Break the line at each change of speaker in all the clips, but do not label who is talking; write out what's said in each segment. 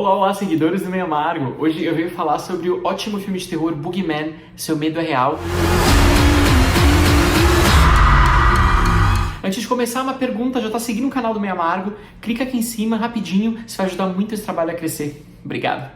Olá, olá, seguidores do Meio Amargo! Hoje eu venho falar sobre o ótimo filme de terror Boogeyman, Seu Medo é Real. Antes de começar, uma pergunta, já tá seguindo o canal do Meio Amargo? Clica aqui em cima, rapidinho, isso vai ajudar muito esse trabalho a crescer. Obrigado!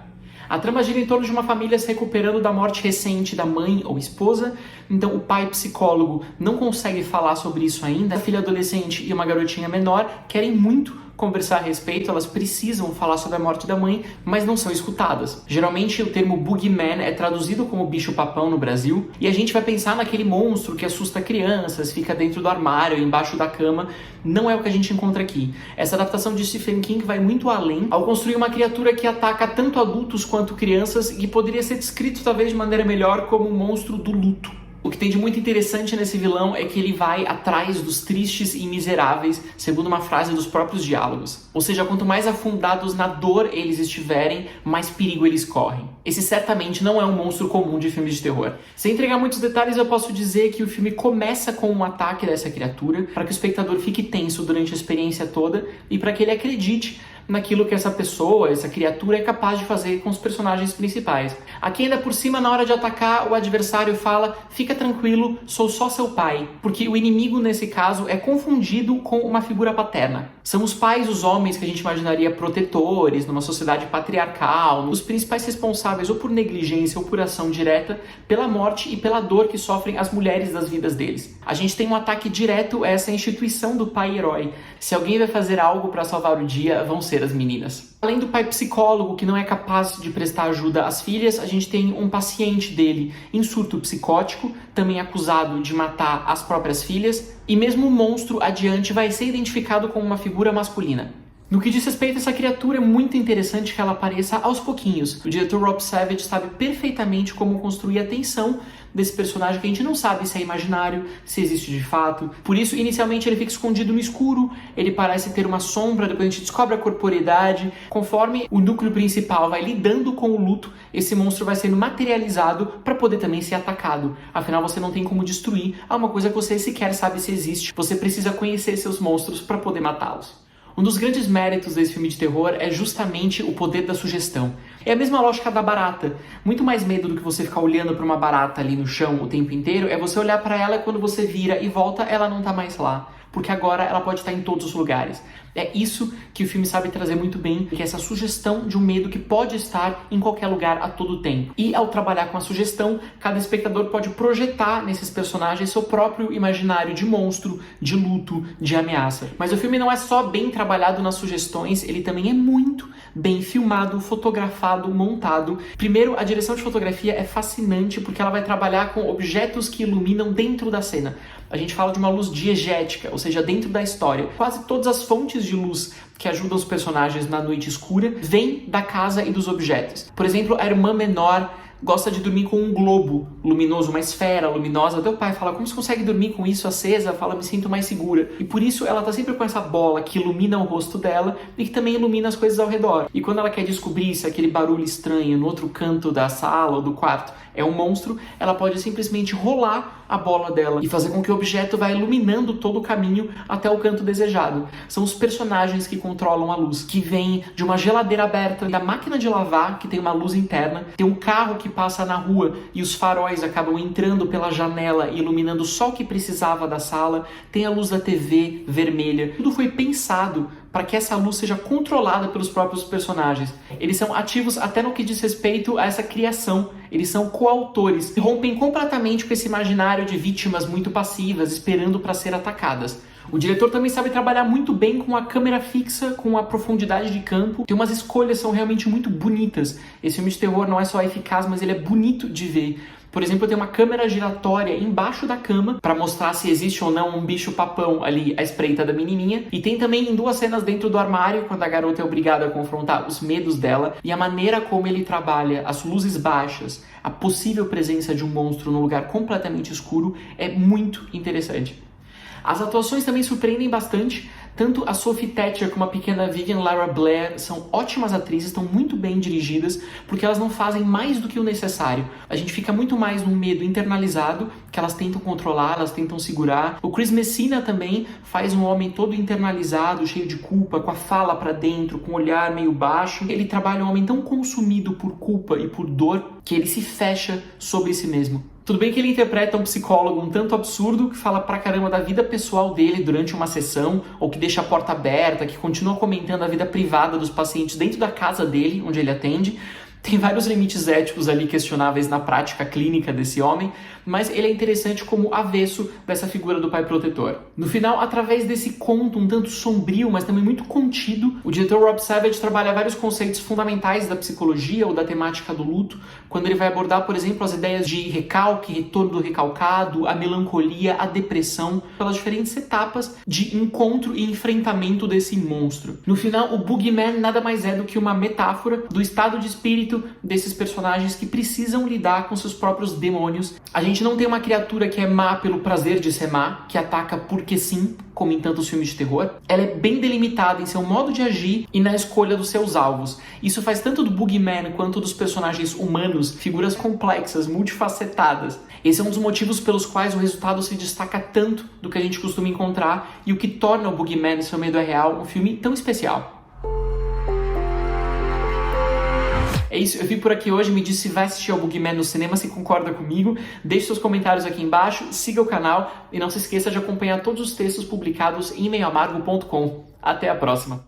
A trama gira em torno de uma família se recuperando da morte recente da mãe ou esposa. Então o pai psicólogo não consegue falar sobre isso ainda. A filha adolescente e uma garotinha menor querem muito conversar a respeito, elas precisam falar sobre a morte da mãe, mas não são escutadas. Geralmente o termo Boogeyman é traduzido como bicho-papão no Brasil, e a gente vai pensar naquele monstro que assusta crianças, fica dentro do armário, embaixo da cama. Não é o que a gente encontra aqui. Essa adaptação de Stephen King vai muito além ao construir uma criatura que ataca tanto adultos quanto crianças e que poderia ser descrito talvez de maneira melhor como um monstro do luto. O que tem de muito interessante nesse vilão é que ele vai atrás dos tristes e miseráveis, segundo uma frase dos próprios diálogos. Ou seja, quanto mais afundados na dor eles estiverem, mais perigo eles correm. Esse certamente não é um monstro comum de filmes de terror. Sem entregar muitos detalhes, eu posso dizer que o filme começa com um ataque dessa criatura, para que o espectador fique tenso durante a experiência toda e para que ele acredite naquilo que essa pessoa, essa criatura é capaz de fazer com os personagens principais. Aqui ainda por cima, na hora de atacar, o adversário fala: fica tranquilo, sou só seu pai, porque o inimigo nesse caso é confundido com uma figura paterna. São os pais, os homens que a gente imaginaria protetores numa sociedade patriarcal, os principais responsáveis ou por negligência ou por ação direta pela morte e pela dor que sofrem as mulheres das vidas deles. A gente tem um ataque direto a essa instituição do pai herói. Se alguém vai fazer algo para salvar o dia, vão ser as meninas. Além do pai psicólogo que não é capaz de prestar ajuda às filhas, a gente tem um paciente dele em surto psicótico, também acusado de matar as próprias filhas, e mesmo o monstro adiante vai ser identificado como uma figura masculina. No que diz respeito a essa criatura, é muito interessante que ela apareça aos pouquinhos. O diretor Rob Savage sabe perfeitamente como construir a tensão desse personagem que a gente não sabe se é imaginário, se existe de fato. Por isso, inicialmente ele fica escondido no escuro, ele parece ter uma sombra, depois a gente descobre a corporeidade. Conforme o núcleo principal vai lidando com o luto, esse monstro vai sendo materializado para poder também ser atacado. Afinal, você não tem como destruir uma coisa que você sequer sabe se existe. Você precisa conhecer seus monstros para poder matá-los. Um dos grandes méritos desse filme de terror é justamente o poder da sugestão. É a mesma lógica da barata. Muito mais medo do que você ficar olhando para uma barata ali no chão o tempo inteiro é você olhar para ela e quando você vira e volta, ela não está mais lá. Porque agora ela pode estar em todos os lugares. É isso que o filme sabe trazer muito bem, que é essa sugestão de um medo que pode estar em qualquer lugar a todo tempo. E ao trabalhar com a sugestão, cada espectador pode projetar nesses personagens seu próprio imaginário de monstro, de luto, de ameaça. Mas o filme não é só bem trabalhado nas sugestões, ele também é muito bem filmado, fotografado, montado. Primeiro, a direção de fotografia é fascinante porque ela vai trabalhar com objetos que iluminam dentro da cena. A gente fala de uma luz diegética, ou seja, dentro da história. Quase todas as fontes de luz que ajudam os personagens na noite escura vêm da casa e dos objetos. Por exemplo, a irmã menor gosta de dormir com um globo luminoso, uma esfera luminosa. Até o pai fala: como você consegue dormir com isso acesa? Fala: me sinto mais segura. E por isso ela tá sempre com essa bola que ilumina o rosto dela e que também ilumina as coisas ao redor. E quando ela quer descobrir se aquele barulho estranho no outro canto da sala ou do quarto é um monstro, ela pode simplesmente rolar a bola dela e fazer com que o objeto vá iluminando todo o caminho até o canto desejado. São os personagens que controlam a luz, que vem de uma geladeira aberta, da máquina de lavar, que tem uma luz interna, tem um carro que passa na rua e os faróis acabam entrando pela janela e iluminando só o que precisava da sala, tem a luz da TV vermelha. Tudo foi pensado para que essa luz seja controlada pelos próprios personagens. Eles são ativos até no que diz respeito a essa criação. Eles são coautores e rompem completamente com esse imaginário de vítimas muito passivas, esperando para ser atacadas. O diretor também sabe trabalhar muito bem com a câmera fixa, com a profundidade de campo. Tem umas escolhas que são realmente muito bonitas. Esse filme de terror não é só eficaz, mas ele é bonito de ver. Por exemplo, tem uma câmera giratória embaixo da cama para mostrar se existe ou não um bicho-papão ali à espreita da menininha. E tem também em duas cenas dentro do armário, quando a garota é obrigada a confrontar os medos dela. E a maneira como ele trabalha as luzes baixas, a possível presença de um monstro num lugar completamente escuro é muito interessante. As atuações também surpreendem bastante. Tanto a Sophie Thatcher como a pequena Vivian Lara Blair são ótimas atrizes, estão muito bem dirigidas, porque elas não fazem mais do que o necessário. A gente fica muito mais num medo internalizado, que elas tentam controlar, elas tentam segurar. O Chris Messina também faz um homem todo internalizado, cheio de culpa, com a fala pra dentro, com o olhar meio baixo. Ele trabalha um homem tão consumido por culpa e por dor, que ele se fecha sobre si mesmo. Tudo bem que ele interpreta um psicólogo um tanto absurdo, que fala pra caramba da vida pessoal dele durante uma sessão, ou que deixa a porta aberta, que continua comentando a vida privada dos pacientes dentro da casa dele, onde ele atende. Tem vários limites éticos ali questionáveis na prática clínica desse homem, mas ele é interessante como avesso dessa figura do pai protetor. No final, através desse conto um tanto sombrio, mas também muito contido, o diretor Rob Savage trabalha vários conceitos fundamentais da psicologia ou da temática do luto, quando ele vai abordar, por exemplo, as ideias de recalque, retorno do recalcado, a melancolia, a depressão, pelas diferentes etapas de encontro e enfrentamento desse monstro. No final, o Boogeyman nada mais é do que uma metáfora do estado de espírito desses personagens que precisam lidar com seus próprios demônios. A gente não tem uma criatura que é má pelo prazer de ser má, que ataca porque sim, como em tantos filmes de terror. Ela é bem delimitada em seu modo de agir e na escolha dos seus alvos. Isso faz tanto do Boogeyman quanto dos personagens humanos figuras complexas, multifacetadas. Esse é um dos motivos pelos quais o resultado se destaca tanto do que a gente costuma encontrar e o que torna o Boogeyman, Seu Medo é Real, um filme tão especial. É isso, eu vim por aqui hoje, me diz se vai assistir ao Boogeyman no cinema, se concorda comigo, deixe seus comentários aqui embaixo, siga o canal e não se esqueça de acompanhar todos os textos publicados em meioamargo.com. Até a próxima!